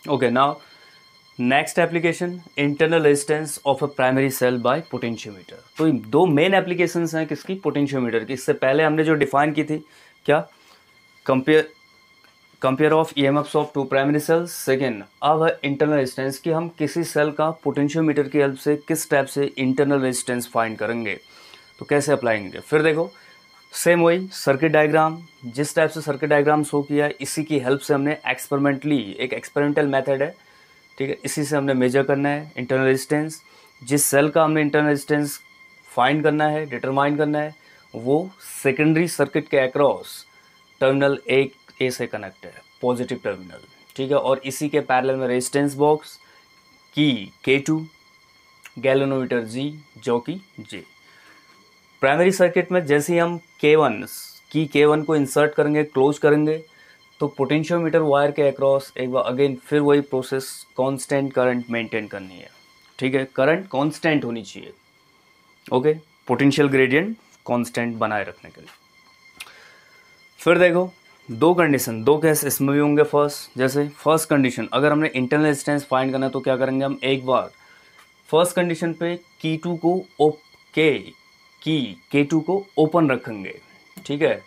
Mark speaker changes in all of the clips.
Speaker 1: Okay, now next application, internal resistance of a primary cell by potentiometer. तो दो main applications हैं किसकी, potentiometer की। इससे पहले हमने जो डिफाइन की थी क्या, compare compare of EMFs of two primary cells. Second, अब है इंटरनल रेजिस्टेंस कि हम किसी सेल का पोटेंशियोमीटर की हेल्प से किस टाइप से इंटरनल रेजिस्टेंस फाइंड करेंगे, तो कैसे अप्लाइंगे। फिर देखो सेम वही सर्किट डायग्राम, जिस टाइप से सर्किट डायग्राम शो किया है इसी की हेल्प से हमने एक्सपेरिमेंटली, एक एक्सपेरिमेंटल मेथड है, ठीक है, इसी से हमने मेजर करना है इंटरनल रेजिस्टेंस। जिस सेल का हमने इंटरनल रेजिस्टेंस फाइंड करना है, डिटरमाइन करना है, वो सेकेंडरी सर्किट के अक्रॉस टर्मिनल ए से कनेक्ट है, पॉजिटिव टर्मिनल, ठीक है। और इसी के पैरेलल में रेजिस्टेंस बॉक्स की K2, गैल्वेनोमीटर G, जो कि J। प्राइमरी सर्किट में जैसे ही हम K1 को इंसर्ट करेंगे, क्लोज करेंगे, तो पोटेंशियोमीटर वायर के अक्रॉस एक बार अगेन फिर वही प्रोसेस, कांस्टेंट करंट मेंटेन करनी है, ठीक है, करंट कांस्टेंट होनी चाहिए, ओके, पोटेंशियल ग्रेडियंट कांस्टेंट बनाए रखने के लिए। फिर देखो दो कंडीशन, दो केस इसमें भी होंगे। फर्स्ट, जैसे फर्स्ट कंडीशन अगर हमने इंटरनल रेजिस्टेंस फाइंड करना है तो क्या करेंगे हम, एक बार फर्स्ट कंडीशन पे की2 को K2 को ओपन रखेंगे, ठीक है।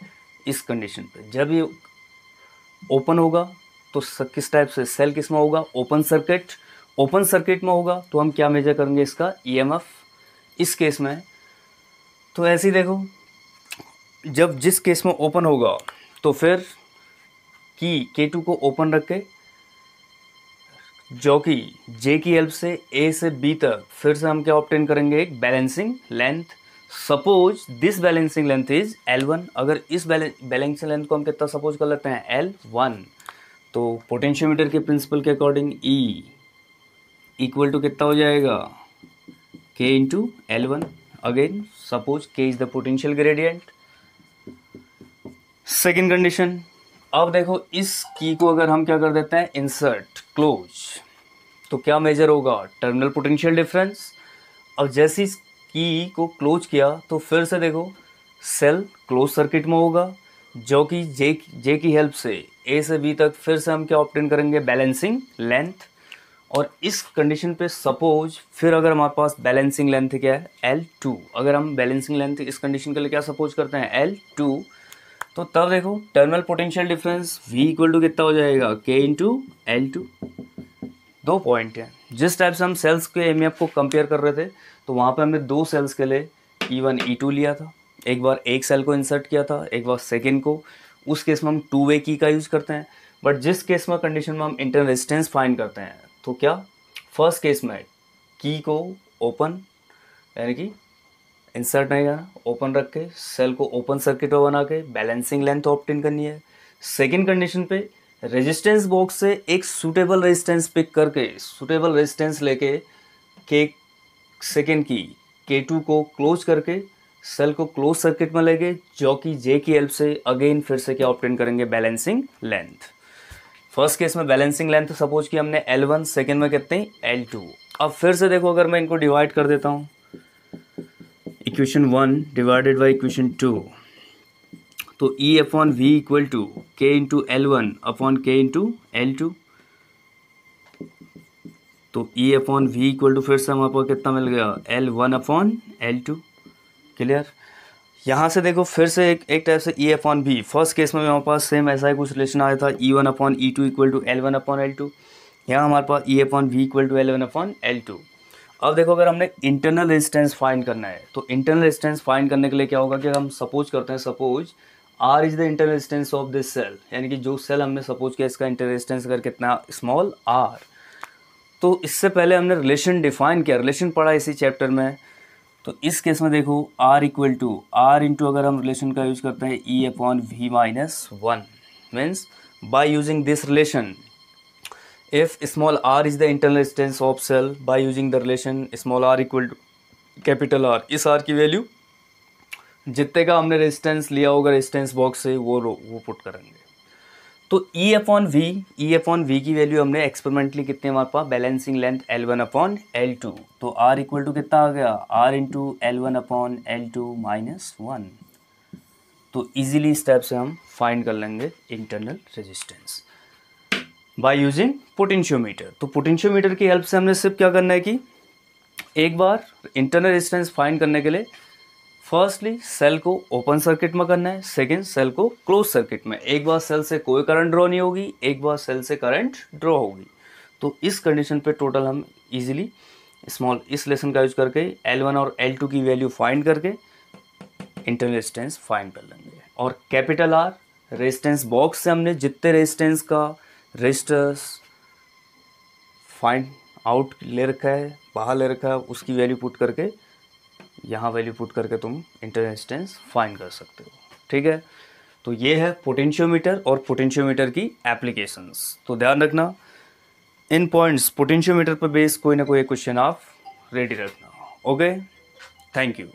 Speaker 1: इस कंडीशन पे जब ये ओपन होगा तो किस टाइप से सेल किस में होगा, ओपन सर्किट। ओपन सर्किट में होगा तो हम क्या मेजर करेंगे, इसका ईएमएफ इस केस में। तो ऐसे ही देखो, जब जिस केस में ओपन होगा तो फिर की K2 को ओपन रख के, जो कि J की हेल्प से A से B तक फिर से हम क्या ऑब्टेन करेंगे, एक balancing length. Suppose this balancing length is L1। अगर इस बैलेंसिंग लेंथ को हम कितना सपोज कर लेते हैं, L1, तो पोटेंशियोमीटर के प्रिंसिपल के अकॉर्डिंग E इक्वल टू कितना हो जाएगा, K into L1। Again suppose K is the potential gradient. Second condition, अब देखो इस की को अगर हम क्या कर देते हैं, इंसर्ट क्लोज, तो क्या मेजर होगा, टर्मिनल पोटेंशियल डिफरेंस। अब जैसे इस की को क्लोज किया तो फिर से देखो सेल क्लोज सर्किट में होगा, जो कि जे की हेल्प से ए से बी तक फिर से हम क्या ऑब्टेन करेंगे, बैलेंसिंग लेंथ। और इस कंडीशन पे सपोज फिर अगर हमारे पास बैलेंसिंग लेंथ क्या है, L2, अगर हम बैलेंसिंग लेंथ इस कंडीशन के लिए क्या सपोज करते हैं, L2, तो तब देखो terminal potential difference V equal to कितना हो जाएगा, K इंटू L2। दो पॉइंट हैं, जिस टाइप से हम सेल्स के एमईएफ को कंपेयर कर रहे थे तो वहाँ पे हमने दो सेल्स के लिए E1 E2 लिया था। एक बार एक सेल को इंसर्ट किया था, एक बार सेकेंड को। उस केस में हम टू वे की का यूज़ करते हैं। बट जिस केस में कंडीशन में हम इंटरनल रेजिस्टेंस फाइंड करते हैं तो क्या, फर्स्ट केस में की को ओपन, यानी कि इंसर्ट नहीं करना, ओपन रख के सेल को ओपन सर्किट में बना के बैलेंसिंग लेंथ ऑब्टेन करनी है। सेकेंड कंडीशन पे रेजिस्टेंस बॉक्स से एक सूटेबल रेजिस्टेंस पिक करके, सूटेबल रेजिस्टेंस लेके के सेकेंड की K2 को क्लोज करके सेल को क्लोज सर्किट में लेके, जो कि J की हेल्प से अगेन फिर से क्या ऑब्टेन करेंगे, बैलेंसिंग लेंथ। फर्स्ट केस में बैलेंसिंग लेंथ सपोज की हमने L1, सेकेंड में कितने L2। अब फिर से देखो अगर मैं इनको डिवाइड कर देता हूँ, इक्वेशन 1 डिवाइडेड बाई इक्वेशन 2, तो E upon V equal to K into L1 upon K into L2। तो E upon V equal to फिर से हमारे पास कितना मिल गया, L1 अपॉन L2। क्लियर। यहाँ से देखो फिर से एक टाइप से E upon V, first case में हमारे पास सेम ऐसा ही कुछ रिलेशन आया था, E1 upon E2 equal to L1 upon L2। यहाँ हमारे पास E upon V equal to L1 upon L2। अब देखो अगर हमने इंटरनल रेजिस्टेंस फाइंड करना है तो इंटरनल रेजिस्टेंस फाइंड करने के लिए क्या होगा कि हम सपोज करते हैं, suppose R is the internal resistance of this cell, यानी कि जो सेल हमने सपोज किया इसका इंटरनल रेजिस्टेंस अगर कितना, स्मॉल r। तो इससे पहले हमने रिलेशन डिफाइन किया, रिलेशन पढ़ा इसी चैप्टर में। तो इस केस में देखो R equal to R into अगर हम रिलेशन का यूज करते हैं E upon V minus one, means by using this relation, if small r is the internal resistance of cell, by using the relation small r equal to capital R, इस R की value जितने का हमने resistance लिया होगा resistance box से वो put करेंगे। तो E अपॉन वी की वैल्यू हमने एक्सपेरिमेंटली कितने हमारे पास, balancing length L1 upon L2, तो R इक्वल टू कितना आ गया, R into L1 upon L2 minus one. तो इजीली स्टेप से हम फाइंड कर लेंगे internal resistance. By using potentiometer. तो पोटेंशियोमीटर की हेल्प से हमने सिर्फ क्या करना है कि एक बार इंटरनल रेजिस्टेंस फाइंड करने के लिए फर्स्टली सेल को ओपन सर्किट में करना है, सेकेंड सेल को क्लोज सर्किट में। एक बार सेल से कोई करंट ड्रॉ नहीं होगी, एक बार सेल से करंट ड्रॉ होगी। तो इस कंडीशन पे टोटल हम इजीली स्मॉल इस लेसन का यूज करके L1 और L2 की वैल्यू फाइंड करके इंटरनल रेजिस्टेंस फाइंड कर लेंगे। और कैपिटल R रेजिस्टेंस बॉक्स से हमने जितने रेजिस्टेंस का रेजिस्टर्स फाइंड आउट ले रखा है, बाहर ले रखा है, उसकी वैल्यू पुट करके यहाँ वैल्यू पुट करके तुम इंटरनल रेजिस्टेंस फाइंड कर सकते हो। ठीक है, तो ये है पोटेंशियोमीटर और पोटेंशियोमीटर की एप्लीकेशंस। तो ध्यान रखना इन पॉइंट्स, पोटेंशियोमीटर पर बेस कोई ना कोई क्वेश्चन आप रेडी रखना। Okay, thank you.